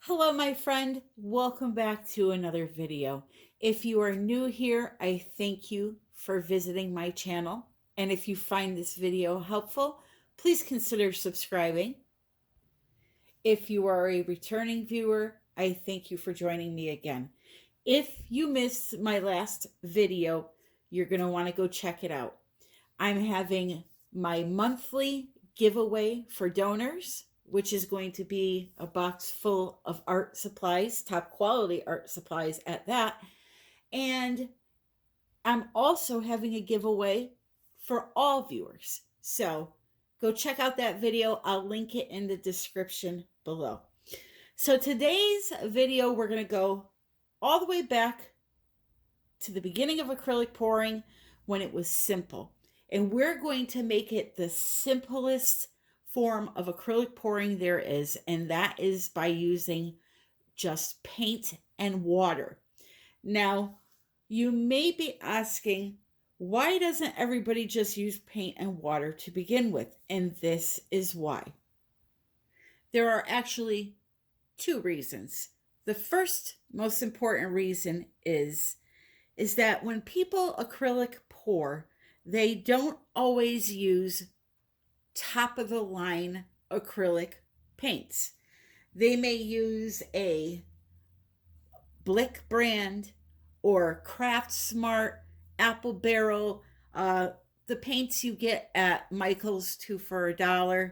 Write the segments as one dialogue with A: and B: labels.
A: Hello, my friend. Welcome back to another video. If you are new here, I thank you for visiting my channel. And if you find this video helpful, please consider subscribing. If you are a returning viewer, I thank you for joining me again. If you missed my last video, you're going to want to go check it out. I'm having my monthly giveaway for donors, which is going to be a box full of art supplies, top quality art supplies at that. And I'm also having a giveaway for all viewers. So go check out that video. I'll link it in the description below. So today's video, we're going to go all the way back to the beginning of acrylic pouring when it was simple. And we're going to make it the simplest form of acrylic pouring there is, and that is by using just paint and water. Now, you may be asking, why doesn't everybody just use paint and water to begin with? And this is why. There are actually two reasons. The first most important reason is that when people acrylic pour, they don't always use top of the line acrylic paints. They may use a Blick brand or Craft Smart, Apple Barrel, the paints you get at Michael's 2 for $1.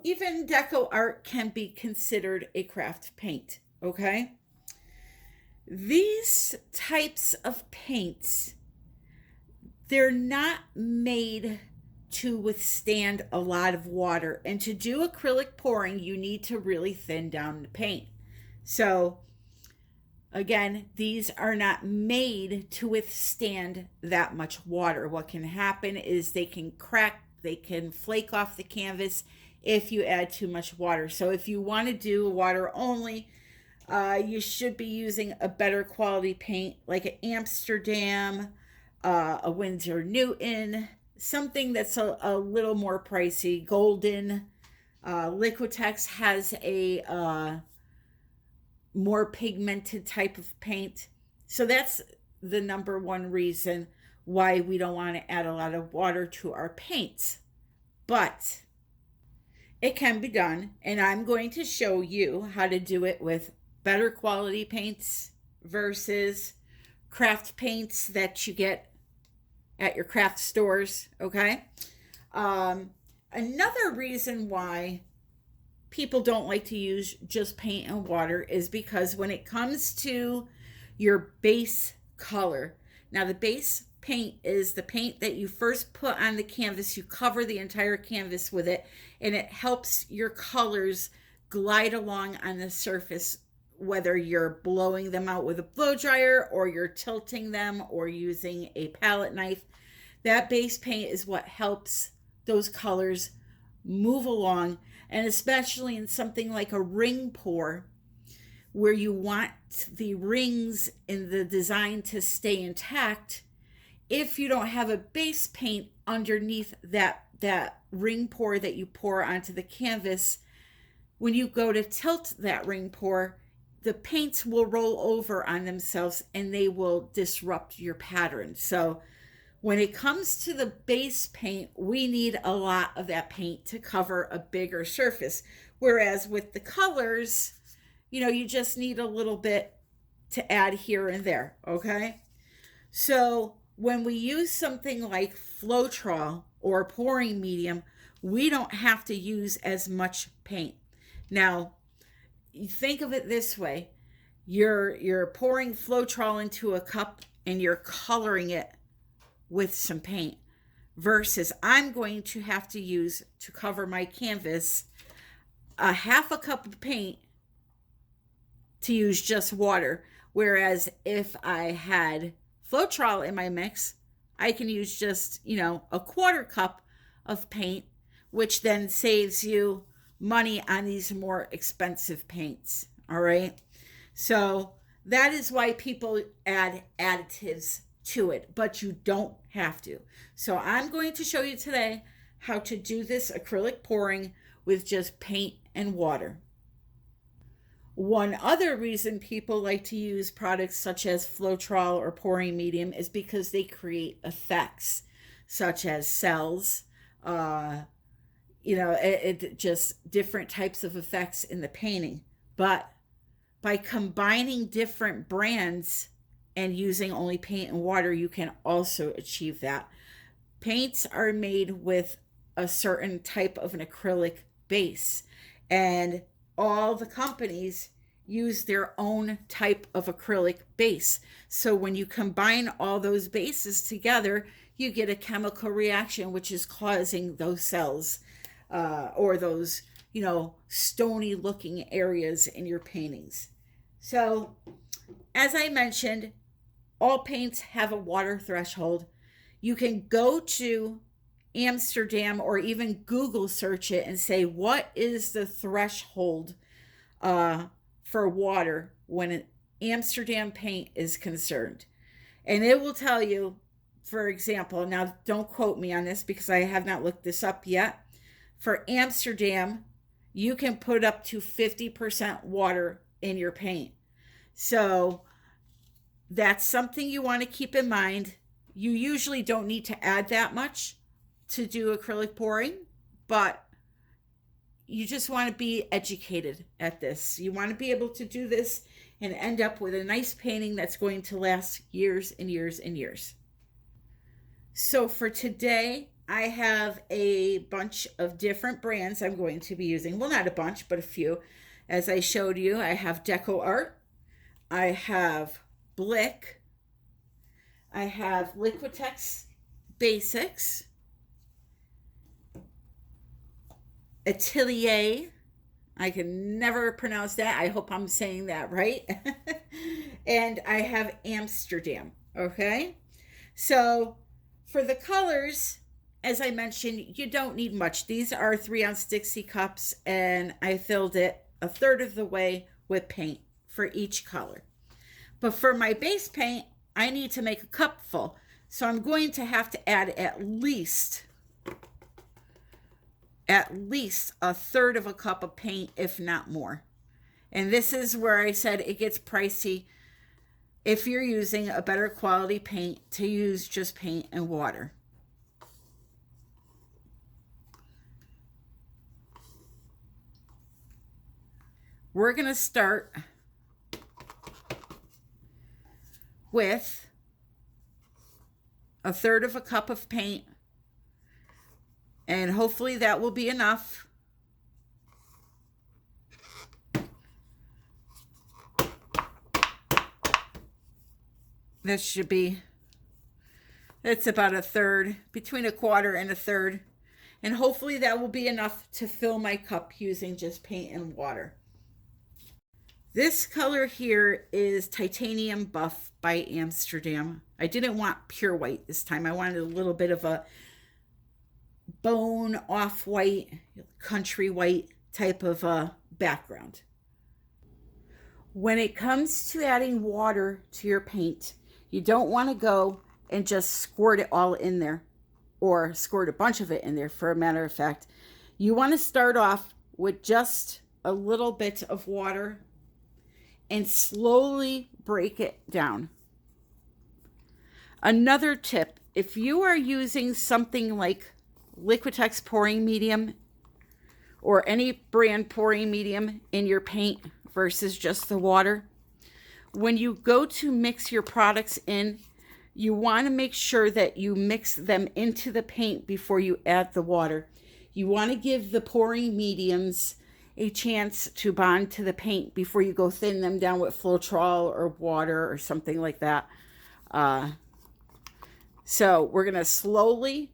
A: Even Deco Art can be considered a craft paint, okay? These types of paints, they're not made to withstand a lot of water. And to do acrylic pouring, you need to really thin down the paint. So again, these are not made to withstand that much water. What can happen is they can crack, they can flake off the canvas if you add too much water. So if you want to do water only, you should be using a better quality paint like an Amsterdam, a Winsor Newton, something that's a little more pricey. Golden, Liquitex has a more pigmented type of paint. So that's the number one reason why we don't want to add a lot of water to our paints. But it can be done, and I'm going to show you how to do it with better quality paints versus craft paints that you get at your craft stores, okay? Another reason why people don't like to use just paint and water is because when it comes to your base color, now the base paint is the paint that you first put on the canvas. You cover the entire canvas with it, and it helps your colors glide along on the surface, whether you're blowing them out with a blow dryer or you're tilting them or using a palette knife. That base paint is what helps those colors move along, and especially in something like a ring pour, where you want the rings in the design to stay intact. If you don't have a base paint underneath that ring pour that you pour onto the canvas, when you go to tilt that ring pour, the paints will roll over on themselves and they will disrupt your pattern. So when it comes to the base paint, we need a lot of that paint to cover a bigger surface. Whereas with the colors, you just need a little bit to add here and there, okay? So when we use something like Floetrol or pouring medium, we don't have to use as much paint. Now, you think of it this way. You're pouring Floetrol into a cup and you're coloring it with some paint, versus I'm going to have to use, to cover my canvas, a half a cup of paint to use just water. Whereas if I had Floetrol in my mix, I can use just, a quarter cup of paint, which then saves you money on these more expensive paints. All right. So that is why people add additives to it, but you don't have to. So I'm going to show you today how to do this acrylic pouring with just paint and water. One other reason people like to use products such as Floetrol or pouring medium is because they create effects such as cells, it just different types of effects in the painting. But by combining different brands and using only paint and water, you can also achieve that. Paints are made with a certain type of an acrylic base, and all the companies use their own type of acrylic base. So when you combine all those bases together, you get a chemical reaction, which is causing those cells or those, stony looking areas in your paintings. So, as I mentioned, all paints have a water threshold. You can go to Amsterdam or even Google search it and say, what is the threshold for water when an Amsterdam paint is concerned? And it will tell you, for example, now don't quote me on this because I have not looked this up yet. For Amsterdam, you can put up to 50% water in your paint. So that's something you want to keep in mind. You usually don't need to add that much to do acrylic pouring, but you just want to be educated at this. You want to be able to do this and end up with a nice painting that's going to last years and years and years. So for today, I have a bunch of different brands I'm going to be using. Well, not a bunch, but a few. As I showed you, I have DecoArt, I have Blick, I have Liquitex Basics, Atelier, I can never pronounce that. I hope I'm saying that right. And I have Amsterdam, okay? So for the colors, as I mentioned, you don't need much. These are 3-ounce Dixie cups, and I filled it a third of the way with paint for each color. But for my base paint, I need to make a cup full. So I'm going to have to add at least a third of a cup of paint, if not more. And this is where I said it gets pricey if you're using a better quality paint to use just paint and water. We're going to start with a third of a cup of paint, and hopefully that will be enough. This should be, it's about a third, between a quarter and a third, and hopefully that will be enough to fill my cup using just paint and water. This color here is Titanium Buff by Amsterdam. I didn't want pure white this time. I wanted a little bit of a bone off-white, country white type of background. When it comes to adding water to your paint, you don't want to go and just squirt it all in there, or squirt a bunch of it in there, for a matter of fact. You want to start off with just a little bit of water and slowly break it down. Another tip, if you are using something like Liquitex pouring medium or any brand pouring medium in your paint versus just the water, when you go to mix your products in, you want to make sure that you mix them into the paint before you add the water. You want to give the pouring mediums a chance to bond to the paint before you go thin them down with Floetrol or water or something like that. So we're going to slowly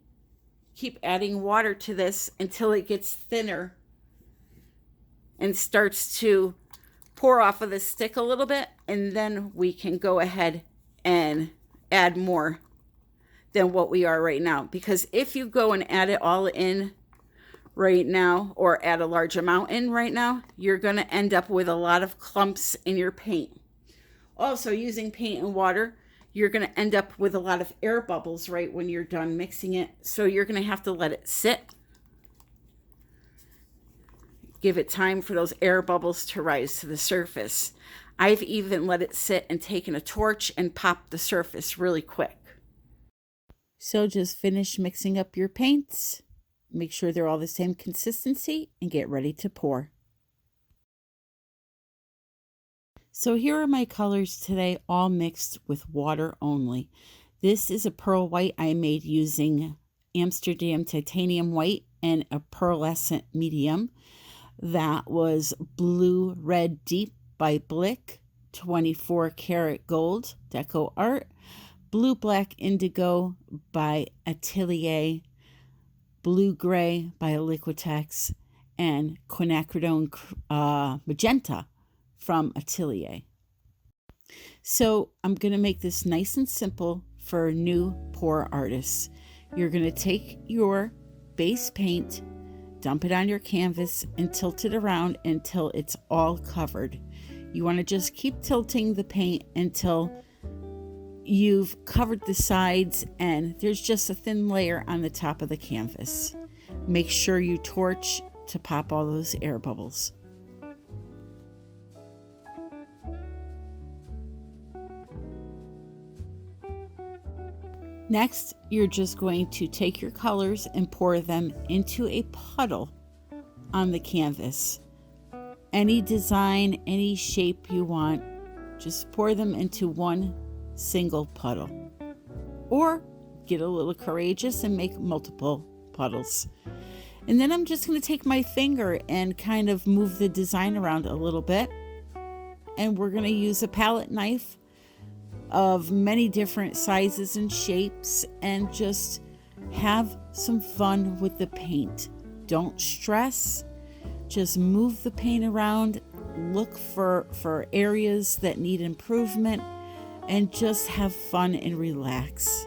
A: keep adding water to this until it gets thinner and starts to pour off of the stick a little bit, and then we can go ahead and add more than what we are right now. Because if you go and add it all in right now, or add a large amount in right now, you're going to end up with a lot of clumps in your paint. Also, using paint and water, you're going to end up with a lot of air bubbles right when you're done mixing it. So you're going to have to let it sit. Give it time for those air bubbles to rise to the surface. I've even let it sit and taken a torch and popped the surface really quick. So just finish mixing up your paints. Make sure they're all the same consistency and get ready to pour. So here are my colors today, all mixed with water only. This is a pearl white I made using Amsterdam titanium white and a pearlescent medium. That was Blue Red Deep by Blick, 24 karat gold deco art, Blue Black Indigo by Atelier, Blue Gray by Liquitex, and Quinacridone Magenta from Atelier. So I'm going to make this nice and simple for new pour artists. You're going to take your base paint, dump it on your canvas, and tilt it around until it's all covered. You want to just keep tilting the paint until you've covered the sides and there's just a thin layer on the top of the canvas. Make sure you torch to pop all those air bubbles. Next, you're just going to take your colors and pour them into a puddle on the canvas. Any design, any shape you want, just pour them into one single puddle. Or get a little courageous and make multiple puddles. And then I'm just going to take my finger and kind of move the design around a little bit. And we're going to use a palette knife of many different sizes and shapes and just have some fun with the paint. Don't stress, just move the paint around, look for areas that need improvement, and just have fun and relax.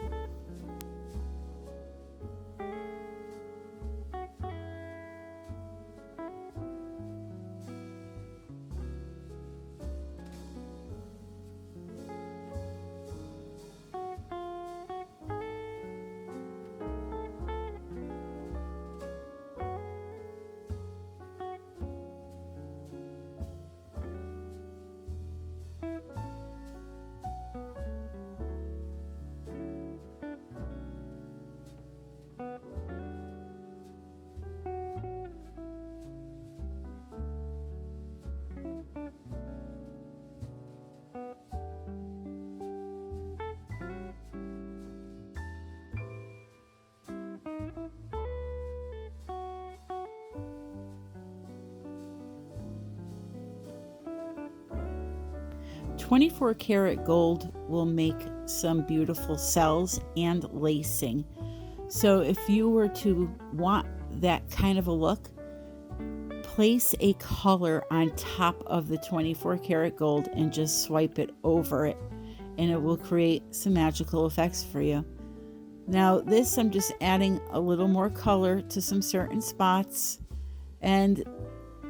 A: .24 karat gold will make some beautiful cells and lacing. So if you were to want that kind of a look, place a color on top of the 24 karat gold and just swipe it over it, and it will create some magical effects for you. Now this, I'm just adding a little more color to some certain spots, and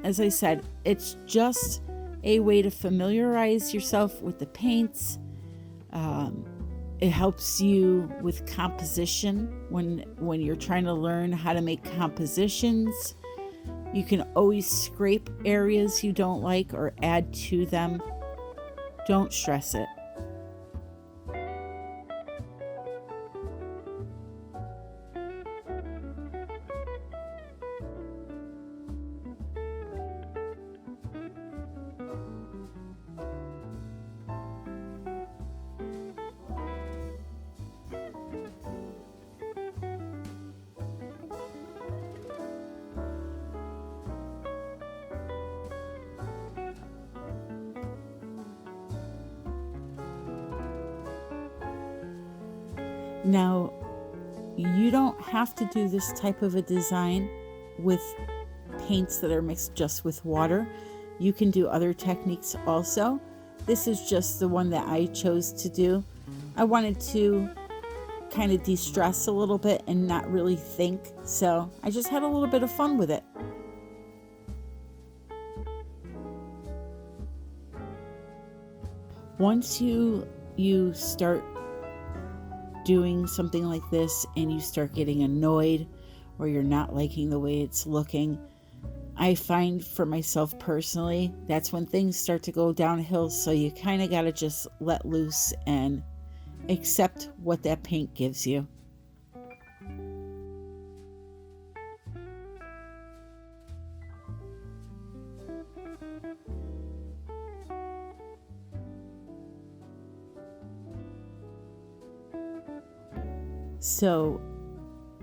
A: as I said, it's just a way to familiarize yourself with the paints. It helps you with composition when you're trying to learn how to make compositions. You can always scrape areas you don't like or add to them. Don't stress it. Now, you don't have to do this type of a design with paints that are mixed just with water. You can do other techniques also. This is just the one that I chose to do. I wanted to kind of de-stress a little bit and not really think, so I just had a little bit of fun with it. Once you start doing something like this and you start getting annoyed or you're not liking the way it's looking, I find for myself personally, that's when things start to go downhill. So you kind of got to just let loose and accept what that paint gives you. So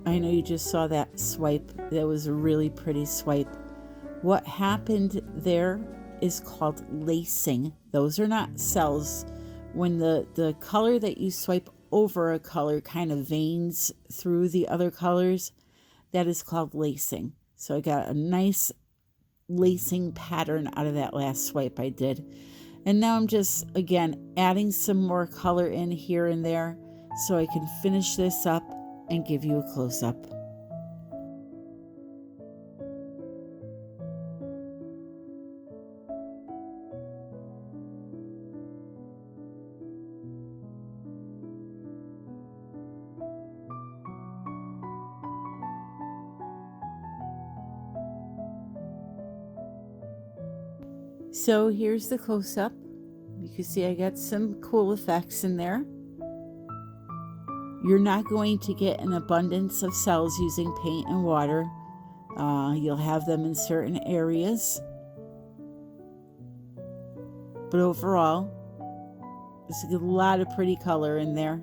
A: I know you just saw that swipe. That was a really pretty swipe. What happened there is called lacing. Those are not cells. When the color that you swipe over a color kind of veins through the other colors, that is called lacing. So I got a nice lacing pattern out of that last swipe I did. And now I'm just, again, adding some more color in here and there so I can finish this up and give you a close-up. So here's the close-up. You can see I got some cool effects in there. You're not going to get an abundance of cells using paint and water. You'll have them in certain areas. But overall, there's a lot of pretty color in there.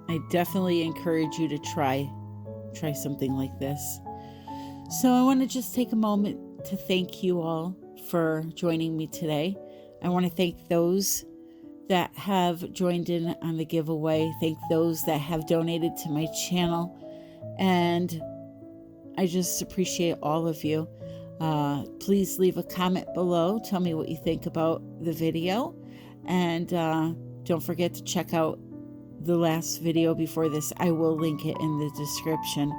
A: I definitely encourage you to try something like this. So I want to just take a moment to thank you all for joining me today. I want to thank those that have joined in on the giveaway. Thank those that have donated to my channel. And I just appreciate all of you. Please leave a comment below. Tell me what you think about the video. And don't forget to check out the last video before this. I will link it in the description.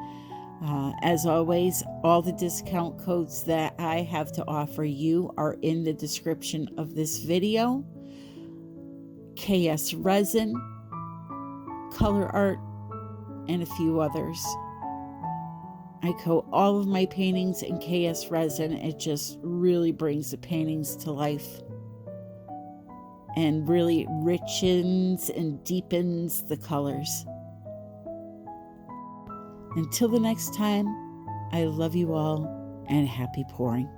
A: As always, all the discount codes that I have to offer you are in the description of this video. KS Resin, Colourarte, and a few others. I coat all of my paintings in KS Resin. It just really brings the paintings to life and really richens and deepens the colors. Until the next time, I love you all and happy pouring.